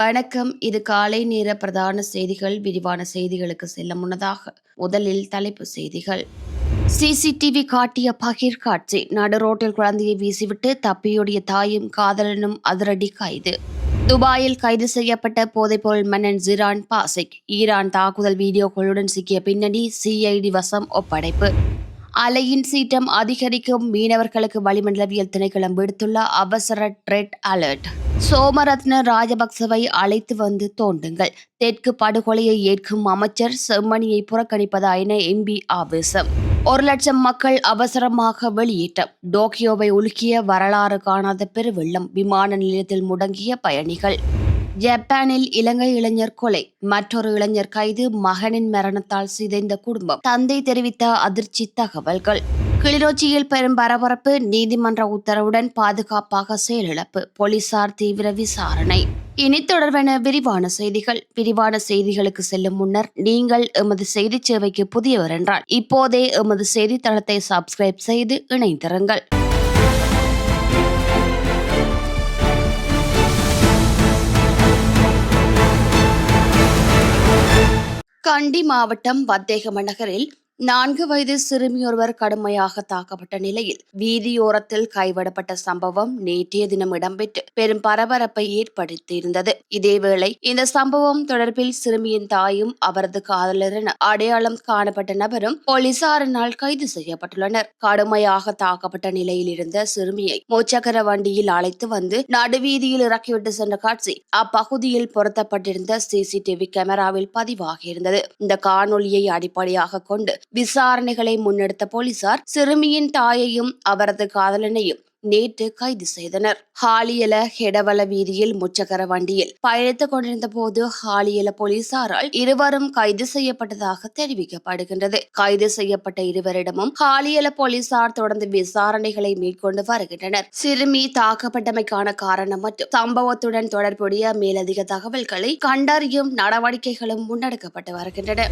வணக்கம். இது காலை நேர பிரதான செய்திகள். விரிவான செய்திகளுக்கு செல்ல முன்னதாக முதலில் தலைப்பு செய்திகள். சிசிடிவி காட்டிய பகீர் காட்சி. நடு ரோட்டில் குழந்தையை வீசிவிட்டு தப்பியோடிய தாயும் காதலனும் அதிரடி கைது. துபாயில் கைது செய்யப்பட்ட போதைப்பொருள் மன்னன் ஜிரான் பாசிக் ஈரான் தாக்குதல் வீடியோக்களுடன் சிக்கிய பின்னணி சிஐடி வசம் ஒப்படைப்பு. அலையின் சீற்றம் அதிகரிக்கும். மீனவர்களுக்கு வளிமண்டலவியல் திணைக்களம் விடுத்துள்ள அவசர ரெட் அலர்ட். சோமரத்ன ராஜபக்சவை அழைத்து வந்து தோண்டுங்கள். தெற்கு படுகொலையை ஏற்கும் அமைச்சர் செம்மணியை புறக்கணிப்பதா என எம்பி ஆவேசம். 1,00,000 மக்கள் அவசரமாக வெளியேற்றம். டோக்கியோவை உலுக்கிய வரலாறு காணாத பெருவெள்ளம். விமான நிலையத்தில் முடங்கிய பயணிகள். ஜப்பானில் இலங்கை இளைஞர் கொலை. மற்றொரு இளைஞர் கைது. மகனின் மரணத்தால் சிதைந்த குடும்பம். தந்தை தெரிவித்த அதிர்ச்சி தகவல்கள். கிளிநொச்சியில் பெரும் பரபரப்பு. நீதிமன்ற உத்தரவுடன் பாதுகாப்பாக செயலிழப்பு. போலீசார் தீவிர விசாரணை. இனி தொடர்பான விரிவான செய்திகள். விரிவான செய்திகளுக்கு செல்லும் முன்னர் நீங்கள் எமது செய்தி சேவைக்கு புதியவர் என்றால் இப்போதே எமது செய்தித்தளத்தை சப்ஸ்கிரைப் செய்து இணைந்திருங்கள். கண்டி மாவட்டம் வத்தேகம நகரில் 4 வயது சிறுமியொருவர் கடுமையாக தாக்கப்பட்ட நிலையில் வீதியோரத்தில் கைவிடப்பட்ட சம்பவம் நேற்றைய தினம் இடம்பெற்று பெரும் பரபரப்பை ஏற்படுத்தியிருந்தது. இதேவேளை இந்த சம்பவம் தொடர்பில் சிறுமியின் தாயும் அவரது காதலர் என அடையாளம் காணப்பட்ட நபரும் போலீசாரினால் கைது செய்யப்பட்டுள்ளனர். கடுமையாக தாக்கப்பட்ட நிலையில் இருந்த சிறுமியை முச்சக்கர வண்டியில் அழைத்து வந்து நடுவீதியில் இறக்கிவிட்டு சென்ற காட்சி அப்பகுதியில் பொருத்தப்பட்டிருந்த சிசிடிவி கேமராவில் பதிவாகியிருந்தது. இந்த காணொலியை அடிப்படையாக கொண்டு விசாரணைகளை முன்னெடுத்த போலீசார் சிறுமியின் தாயையும் அவரது காதலனையும் நேற்று கைது செய்தனர். ஹாலியல ஹெடவல வீதியில் முச்சக்கர வண்டியில் பயணித்துக் கொண்டிருந்த போது ஹாலியல போலீசாரால் இருவரும் கைது செய்யப்பட்டதாக தெரிவிக்கப்படுகின்றது. கைது செய்யப்பட்ட இருவரிடமும் ஹாலியல போலீசார் தொடர்ந்து விசாரணைகளை மேற்கொண்டு வருகின்றனர். சிறுமி தாக்கப்பட்டமைக்கான காரணம் மற்றும் சம்பவத்துடன் தொடர்புடைய மேலதிக தகவல்களை கண்டறியும் நடவடிக்கைகளும் முன்னெடுக்கப்பட்டு வருகின்றன.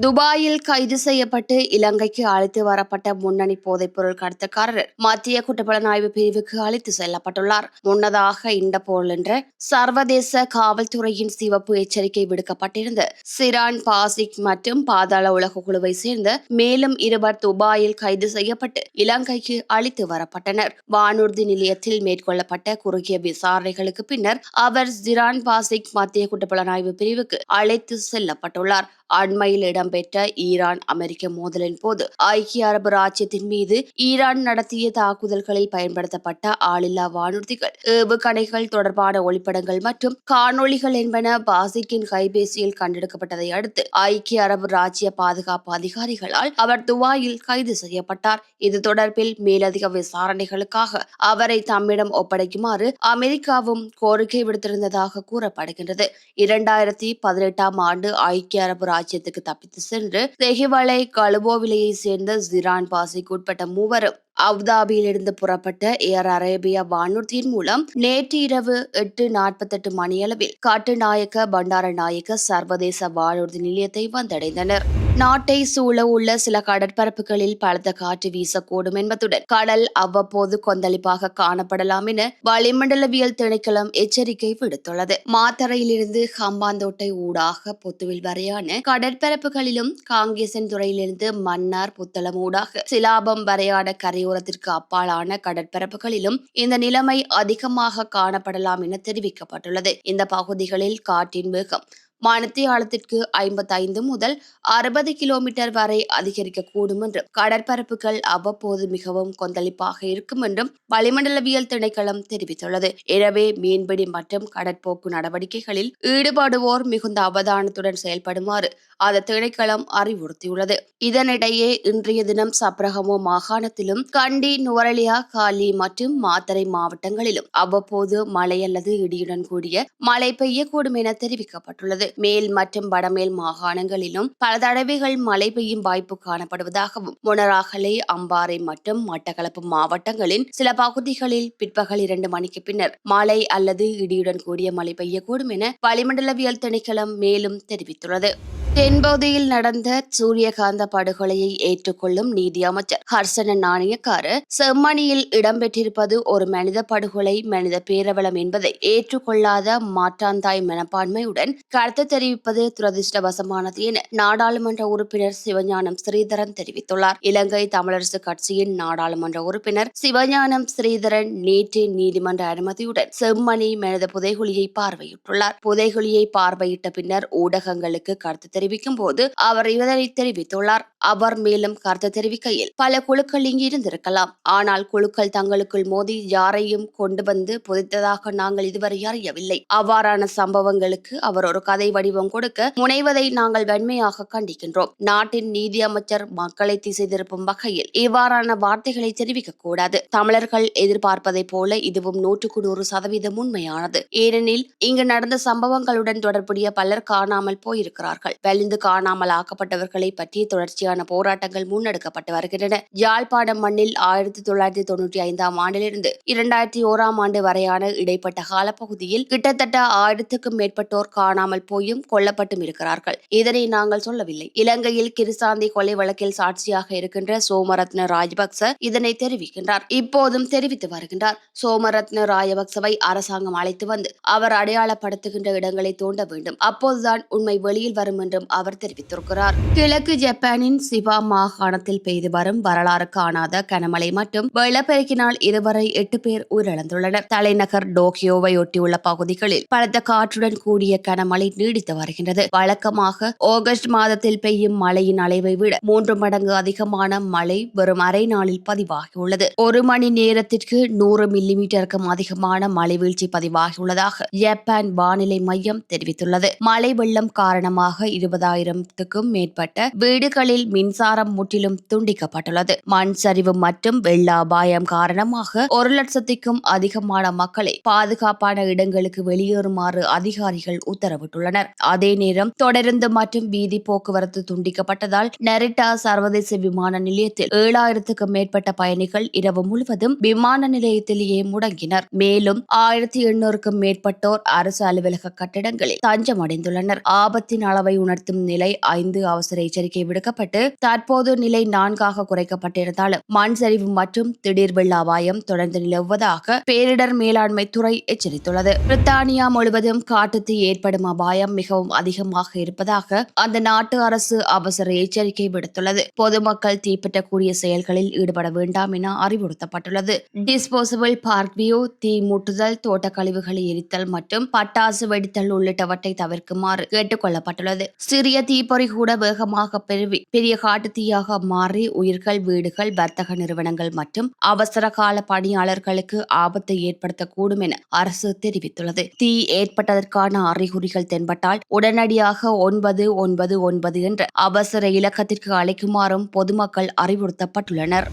துபாயில் கைது செய்யப்பட்டு இலங்கைக்கு அழைத்து வரப்பட்ட முன்னணி போதைப்பொருள் கடத்தக்காரர் மத்திய குற்றப்புலனாய்வு பிரிவுக்கு அழைத்து செல்லப்பட்டுள்ளார். முன்னதாக இண்டர்போல் என்ற சர்வதேச காவல்துறையின் சிவப்பு எச்சரிக்கை விடுக்கப்பட்டிருந்த சிரான் பாசிக் மற்றும் பாதாள உலக குழுவை சேர்ந்த மேலும் 2 துபாயில் கைது செய்யப்பட்டு இலங்கைக்கு அழைத்து வரப்பட்டனர். வானூர்தி நிலையத்தில் மேற்கொள்ளப்பட்ட குறுகிய விசாரணைகளுக்கு பின்னர் அவர் சிரான் பாசிக் மத்திய குற்றப்புலனாய்வு பிரிவுக்கு அழைத்து செல்லப்பட்டுள்ளார். அண்மையில் இடம்பெற்ற ஈரான் அமெரிக்க மோதலின் போது ஐக்கிய அரபு ராச்சியத்தின் மீது ஈரான் நடத்திய தாக்குதல்களில் பயன்படுத்தப்பட்ட ஆளில்லா வானூர்திகள், ஏவுகணைகள் தொடர்பான ஒளிப்படங்கள் மற்றும் காணொளிகள் என்பன பாசிக்கின் கைபேசியில் கண்டெடுக்கப்பட்டதை அடுத்து ஐக்கிய அரபு ராச்சிய பாதுகாப்பு அதிகாரிகளால் அவர் துபாயில் கைது செய்யப்பட்டார். இது தொடர்பில் மேலதிக விசாரணைகளுக்காக அவரை தம்மிடம் ஒப்படைக்குமாறு அமெரிக்காவும் கோரிக்கை விடுத்திருந்ததாக கூறப்படுகின்றது. 2018 ஆண்டு ஐக்கிய அரபு ராஜ்யத்துக்கு தப்பித்து சென்று தெஹிவலை கலுபோவிலையை சேர்ந்த ஜிரான் பாசிக்கு உட்பட்ட மூவரும் அபுதாபியிலிருந்து புறப்பட்ட ஏர் அரேபியா வானூர்தியின் மூலம் நேற்று இரவு 8:48 மணியளவில் கட்டுநாயக்க பண்டாரநாயக்க சர்வதேச வானூர்தி நிலையத்தை வந்தடைந்தனர். நாட்டை சூழ உள்ள சில கடற்பரப்புகளில் பலத்த காற்று வீசக்கூடும் என்பதுடன் கடல் அவ்வப்போது கொந்தளிப்பாக காணப்படலாம் என வளிமண்டலவியல் திணைக்களம் எச்சரிக்கை விடுத்துள்ளது. மாத்தறையிலிருந்து ஹம்பாந்தோட்டை ஊடாக பொத்துவில் வரையான கடற்பரப்புகளிலும் காங்கேசன் துறையிலிருந்து மன்னார் புத்தளம் ஊடாக சிலாபம் வரையான கரையோரத்திற்கு அப்பாலான கடற்பரப்புகளிலும் இந்த நிலைமை அதிகமாக காணப்படலாம் என தெரிவிக்கப்பட்டுள்ளது. இந்த பகுதிகளில் காற்றின் வேகம் மணித்தியாலத்திற்கு 55 முதல் 60 கிலோமீட்டர் வரை அதிகரிக்கக்கூடும் என்றும் கடற்பரப்புகள் அவ்வப்போது மிகவும் கொந்தளிப்பாக இருக்கும் என்றும் வளிமண்டலவியல் திணைக்களம் தெரிவித்துள்ளது. எனவே மீன்பிடி மற்றும் கடற்போக்கு நடவடிக்கைகளில் ஈடுபடுவோர் மிகுந்த அவதானத்துடன் செயல்படுமாறு அந்த திணைக்களம் அறிவுறுத்தியுள்ளது. இதனிடையே இன்றைய தினம் சப்ரகமோ மாகாணத்திலும் கண்டி, நுவரெலியா, காலி மற்றும் மாத்தறை மாவட்டங்களிலும் அவ்வப்போது மழை அல்லது இடியுடன் கூடிய மழை பெய்யக்கூடும் என தெரிவிக்கப்பட்டுள்ளது. மேல் மற்றும் வடமேல் மாகாணங்களிலும் பல தடவைகள் மழை பெய்யும் வாய்ப்பு காணப்படுவதாகவும் மொனராகலை, அம்பாறை மற்றும் மட்டக்களப்பு மாவட்டங்களின் சில பகுதிகளில் பிற்பகல் 2 மணிக்கு பின்னர் மழை அல்லது இடியுடன் கூடிய மழை பெய்யக்கூடும் என வளிமண்டலவியல் திணைக்களம் மேலும் தெரிவித்துள்ளது. தென்பகுதியில் நடந்த சூரியகாந்த படுகொலையை ஏற்றுக்கொள்ளும் நீதி அமைச்சர் ஹர்சன நாணயக்கார செம்மணியில் இடம்பெற்றிருப்பது ஒரு மனித படுகொலை, மனித பேரவலம் என்பதை ஏற்றுக்கொள்ளாத மாற்றாந்தாய் மனப்பான்மையுடன் கருத்து தெரிவிப்பது துரதிருஷ்டவசமானது என நாடாளுமன்ற உறுப்பினர் சிவஞானம் ஸ்ரீதரன் தெரிவித்துள்ளார். இலங்கை தமிழரசு கட்சியின் நாடாளுமன்ற உறுப்பினர் சிவஞானம் ஸ்ரீதரன் நேற்று நீதிமன்ற அனுமதியுடன் செம்மணி மனித புதைகுழியை பார்வையிட்டுள்ளார். புதைகுழியை பார்வையிட்ட பின்னர் ஊடகங்களுக்கு கருத்து தெரிவிக்கும் போது அவர் இதனை தெரிவித்துள்ளார். அவர் மேலும் கருத்து தெரிவிக்கையில், பல குழுக்கள் இங்கு இருந்திருக்கலாம், ஆனால் குழுக்கள் தங்களுக்குள் மோதி யாரையும் கொண்டு வந்து புதைத்ததாக நாங்கள் இதுவரை அறியவில்லை. அவ்வாறான சம்பவங்களுக்கு அவர் ஒரு கதை வடிவம் கொடுக்க முனைவதை நாங்கள் வன்மையாக கண்டிக்கின்றோம். நாட்டின் நீதி அமைச்சர் மக்களை திசை திருப்பும் வகையில் இவ்வாறான வார்த்தைகளை தெரிவிக்க கூடாது. தமிழர்கள் எதிர்பார்ப்பதை போல இதுவும் 100% உண்மையானது. ஏனெனில் இங்கு நடந்த சம்பவங்களுடன் தொடர்புடைய பலர் காணாமல் போயிருக்கிறார்கள். வலிந்து காணாமல் ஆக்கப்பட்டவர்களை பற்றிய தொடர்ச்சியான போராட்டங்கள் முன்னெடுக்கப்பட்டு வருகின்றன. யாழ்ப்பாணம் மண்ணில் 1995 ஆண்டிலிருந்து 2001 ஆண்டு வரையான இடைப்பட்ட காலப்பகுதியில் கிட்டத்தட்ட 1000க்கும் மேற்பட்டோர் காணாமல் போயும் கொல்லப்பட்டும் இருக்கிறார்கள். இதனை நாங்கள் சொல்லவில்லை. இலங்கையில் கிருசாந்தி கொலை வழக்கில் சாட்சியாக இருக்கின்ற சோமரத்ன ராஜபக்ச இதனை தெரிவிக்கின்றார். இப்போதும் தெரிவித்து வருகின்றார். சோமரத்ன ராஜபக்சவை அரசாங்கம் அழைத்து வந்து அவர் அடையாளப்படுத்துகின்ற இடங்களை தோண்ட வேண்டும். அப்போதுதான் உண்மை வெளியில் வரும் என்றும் அவர் தெரிவித்திருக்கிறார். கிழக்கு ஜப்பானின் சிவா மாகாணத்தில் பெய்து வரும் வரலாறு காணாத கனமழை மற்றும் வெள்ளப்பெருக்கினால் இதுவரை 8 பேர் உயிரிழந்துள்ளனர். தலைநகர் டோக்கியோவை ஒட்டியுள்ள பகுதிகளில் பலத்த காற்றுடன் கூடிய கனமழை நீடித்து வருகின்றது. வழக்கமாக ஆகஸ்ட் மாதத்தில் பெய்யும் மழையின் அளவை விட 3 மடங்கு அதிகமான மழை வெறும் அரை நாளில் பதிவாகியுள்ளது. 1 மணி நேரத்திற்கு 100 மில்லிமீட்டருக்கும் அதிகமான மழை வீழ்ச்சி பதிவாகியுள்ளதாக ஜப்பான் வானிலை மையம் தெரிவித்துள்ளது. மழை வெள்ளம் காரணமாக 20,000க்கும் மேற்பட்ட வீடுகளில் மின்சாரம் முற்றிலும் துண்டிக்கப்பட்டுள்ளது. மண் சரிவு மற்றும் வெள்ள அபாயம் காரணமாக 1,00,000க்கும் அதிகமான மக்களை பாதுகாப்பான இடங்களுக்கு வெளியேறுமாறு அதிகாரிகள் உத்தரவிட்டுள்ளனர். அதே நேரம் தொடருந்து மற்றும் வீதி போக்குவரத்து துண்டிக்கப்பட்டதால் நெரிட்டா சர்வதேச விமான நிலையத்தில் 7,000க்கும் மேற்பட்ட பயணிகள் இரவு முழுவதும் விமான நிலையத்திலேயே முடங்கினர். மேலும் 1,800க்கும் மேற்பட்டோர் அரசு அலுவலக கட்டிடங்களில் தஞ்சமடைந்துள்ளனர். ஆபத்தின் அளவை உணர்த்தும் நிலை 5 அவசர எச்சரிக்கை விடுக்கப்பட்டு தற்போது நிலை 4 குறைக்கப்பட்டிருந்தாலும் மண் சரிவு மற்றும் திடீர் வெள்ள அபாயம் தொடர்ந்து நிலவுவதாக பேரிடர் மேலாண்மை துறை எச்சரித்துள்ளது. பிரித்தானியா முழுவதும் காட்டுத்தீ ஏற்படும் அபாயம் மிகவும் அதிகமாக இருப்பதாக அந்த நாட்டு அரசு அவசர எச்சரிக்கை விடுத்துள்ளது. பொதுமக்கள் தீப்பற்றக்கூடிய செயல்களில் ஈடுபட வேண்டாம் என அறிவுறுத்தப்பட்டுள்ளது. டிஸ்போசபிள் பார்க்வியூ, தீ மூட்டுதல், தோட்ட கழிவுகளை எரித்தல் மற்றும் பட்டாசு வெடித்தல் உள்ளிட்டவற்றை தவிர்க்குமாறு கேட்டுக் கொள்ளப்பட்டுள்ளது. சிறிய தீப்பொறி கூட வேகமாக பெரிய காட்டுத்தீயாக மாறி உயிர்கள், வீடுகள், வர்த்தக நிறுவனங்கள் மற்றும் அவசர கால பணியாளர்களுக்கு ஆபத்தை ஏற்படுத்தக்கூடும் என அரசு தெரிவித்துள்ளது. தீ ஏற்பட்டதற்கான அறிகுறிகள் தென்பட்டால் உடனடியாக 999 என்ற அவசர இலக்கத்திற்கு அழைக்குமாறும் பொதுமக்கள் அறிவுறுத்தப்பட்டுள்ளனர்.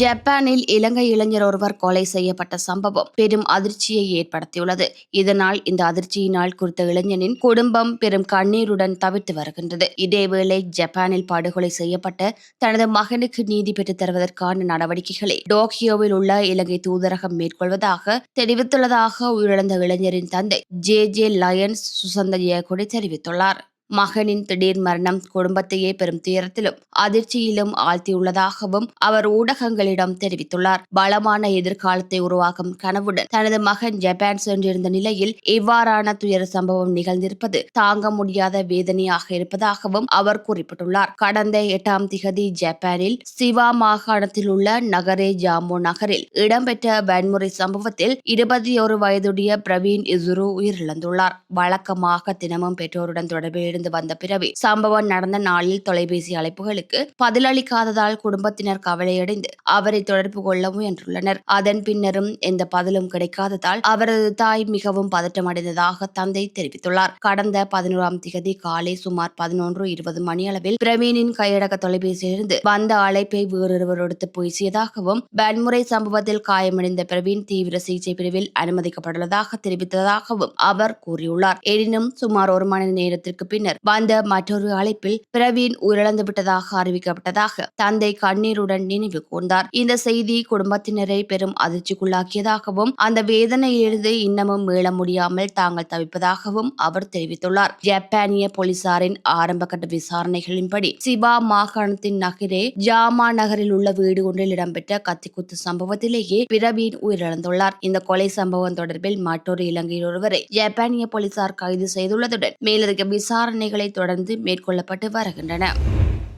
ஜப்பானில் இலங்கை இளைஞர் ஒருவர் கொலை செய்யப்பட்ட சம்பவம் பெரும் அதிர்ச்சியை ஏற்படுத்தியுள்ளது. இதனால் இந்த அதிர்ச்சியினால் குறித்த இளைஞனின் குடும்பம் பெரும் கண்ணீருடன் தவிர்த்து வருகின்றது. இதேவேளை ஜப்பானில் படுகொலை செய்யப்பட்ட தனது மகனுக்கு நீதி பெற்றுத் தருவதற்கான நடவடிக்கைகளை டோக்கியோவில் உள்ள இலங்கை தூதரகம் மேற்கொள்வதாக தெரிவித்துள்ளதாக உயிரிழந்த இளைஞரின் தந்தை ஜே லயன்ஸ் சுசந்த ஜெயக்கொடி தெரிவித்துள்ளார். மகனின் திடீர் மரணம் குடும்பத்தையே பெரும் துயரத்திலும் அதிர்ச்சியிலும் ஆழ்த்தியுள்ளதாகவும் அவர் ஊடகங்களிடம் தெரிவித்துள்ளார். பலமான எதிர்காலத்தை உருவாக்கும் கனவுடன் தனது மகன் ஜப்பான் சென்றிருந்த நிலையில் இவ்வாறான துயர சம்பவம் நிகழ்ந்திருப்பது தாங்க முடியாத வேதனையாக இருப்பதாகவும் அவர் குறிப்பிட்டுள்ளார். கடந்த 8ஆம் திகதி ஜப்பானில் சிவா மாகாணத்தில் உள்ள நகரே ஜாம்போ நகரில் இடம்பெற்ற வன்முறை சம்பவத்தில் 21 வயதுடைய பிரவீன் இசுரு உயிரிழந்துள்ளார். வழக்கமாக தினமும் பெற்றோருடன் தொடர்பில் வந்த பிறவி சம்பவம் நடந்த நாளில் தொலைபேசி அழைப்புகளுக்கு பதிலளிக்காததால் குடும்பத்தினர் கவலையடைந்து அவரை தொடர்பு கொள்ள முயன்றுள்ளனர். அதன் பின்னரும் எந்த பதிலும் கிடைக்காததால் அவரது தாய் மிகவும் பதற்றமடைந்ததாக தந்தை தெரிவித்துள்ளார். கடந்த 11ஆம் திகதி காலை சுமார் 11:20 மணியளவில் பிரவீனின் கையடக்க தொலைபேசியிலிருந்து வந்த அழைப்பை வேறொருவர் எடுத்து பேசியதாகவும் வன்முறை சம்பவத்தில் காயமடைந்த பிரவீன் தீவிர சிகிச்சை பிரிவில் அனுமதிக்கப்பட்டுள்ளதாக தெரிவித்ததாகவும் அவர் கூறியுள்ளார். எனினும் சுமார் 1 மணி நேரத்திற்கு பின்னர் பின்னர் வந்த மற்றொரு அழைப்பில் பிரவீன் உயிரிழந்து விட்டதாக அறிவிக்கப்பட்டதாக தந்தை கண்ணீருடன் நினைவு கூர்ந்தார். இந்த செய்தி குடும்பத்தினரை பெரும் அதிர்ச்சிக்குள்ளாக்கியதாகவும் அந்த வேதனையிலிருந்து இன்னமும் மீள முடியாமல் தாங்கள் தவிப்பதாகவும் அவர் தெரிவித்துள்ளார். ஜப்பானிய போலீசாரின் ஆரம்பகட்ட விசாரணைகளின்படி சிபா மாகாணத்தின் நகரே ஜாமா நகரில் உள்ள வீடு ஒன்றில் இடம்பெற்ற கத்திக்குத்து சம்பவத்திலேயே பிரவீன் உயிரிழந்துள்ளார். இந்த கொலை சம்பவம் தொடர்பில் மற்றொரு இலங்கையர் ஒருவரை ஜப்பானிய போலீசார் கைது செய்துள்ளதுடன் மேலதிக விசாரணைகளை தொடர்ந்து மேற்கொள்ளப்பட்டு வருகின்றன.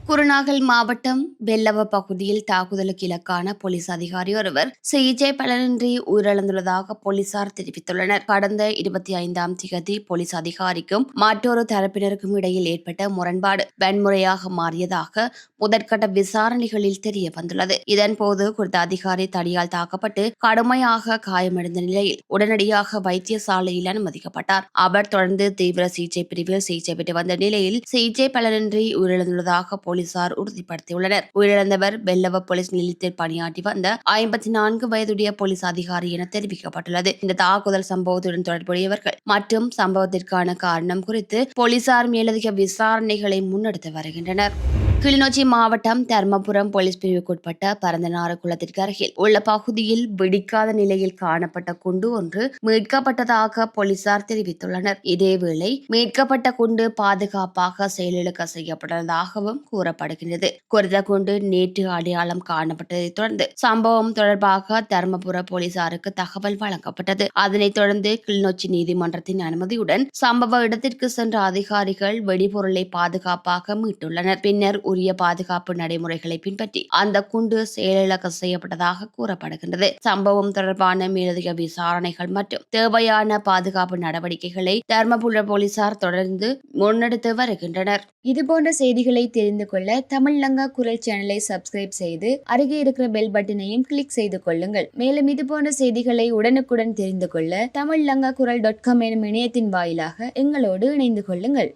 குருநாகல் மாவட்டம் வெள்ளவ பகுதியில் தாக்குதலுக்கு இலக்கான போலீஸ் அதிகாரி ஒருவர் சிகிச்சை பலனின்றி உயிரிழந்துள்ளதாக போலீசார் தெரிவித்துள்ளனர். கடந்த 25ஆம் தேதி போலீஸ் அதிகாரிக்கும் மற்றொரு தரப்பினருக்கும் இடையில் ஏற்பட்ட முரண்பாடு வன்முறையாக மாறியதாக முதற்கட்ட விசாரணைகளில் தெரிய வந்துள்ளது. இதன்போது குறித்த அதிகாரி தடியால் தாக்கப்பட்டு கடுமையாக காயமடைந்த நிலையில் உடனடியாக வைத்தியசாலையில் அனுமதிக்கப்பட்டார். அவர் தொடர்ந்து தீவிர சிகிச்சை பிரிவில் சிகிச்சை பெற்று வந்த நிலையில் சிகிச்சை பலனின்றி உயிரிழந்துள்ளதாக போலீசார் உறுதிப்படுத்தியுள்ளனர். உயிரிழந்தவர் வெள்ளவ போலீஸ் நிலையத்தில் பணியாற்றி வந்த 54 வயதுடைய போலீஸ் அதிகாரி என தெரிவிக்கப்பட்டுள்ளது. இந்த தாக்குதல் சம்பவத்துடன் தொடர்புடையவர்கள் மற்றும் சம்பவத்திற்கான காரணம் குறித்து போலீசார் மேலதிக விசாரணைகளை முன்னெடுத்து வருகின்றனர். கிளிநொச்சி மாவட்டம் தர்மபுரம் போலீஸ் பிரிவுக்குட்பட்ட பரந்தனாறு குளத்திற்கு அருகில் உள்ள பகுதியில் வெடிக்காத நிலையில் காணப்பட்ட குண்டு ஒன்று மீட்கப்பட்டதாக போலீசார் தெரிவித்துள்ளனர். இதேவேளை மீட்கப்பட்ட குண்டு பாதுகாப்பாக செயலிழக்க செய்யப்பட்டதாகவும் கூறப்படுகின்றது. குறித்த குண்டு நேற்று அடையாளம் காணப்பட்டதை தொடர்ந்து சம்பவம் தொடர்பாக தர்மபுர போலீசாருக்கு தகவல் வழங்கப்பட்டது. அதனைத் தொடர்ந்து கிளிநொச்சி நீதிமன்றத்தின் அனுமதியுடன் சம்பவ இடத்திற்கு சென்ற அதிகாரிகள் வெடிபொருளை பாதுகாப்பாக மீட்டுள்ளனர். பின்னர் உரிய பாதுகாப்பு நடைமுறைகளை பின்பற்றி அந்த குண்டு செயலிழக்க செய்யப்பட்டதாக கூறப்படுகின்றது. சம்பவம் தொடர்பான மேலதிக விசாரணைகள் மற்றும் தேவையான பாதுகாப்பு நடவடிக்கைகளை தர்மபுர போலீசார் தொடர்ந்து முன்னெடுத்து வருகின்றனர். இதுபோன்ற செய்திகளை தெரிந்து கொள்ள தமிழ்லங்கா குரல் சேனலை சப்ஸ்கிரைப் செய்து அருகே இருக்கிற பெல் பட்டனையும் கிளிக் செய்து கொள்ளுங்கள். மேலும் இதுபோன்ற செய்திகளை உடனுக்குடன் தெரிந்து கொள்ள தமிழ்லங்காகுரல்.com எனும் இணையத்தின் வாயிலாக எங்களோடு இணைந்து கொள்ளுங்கள்.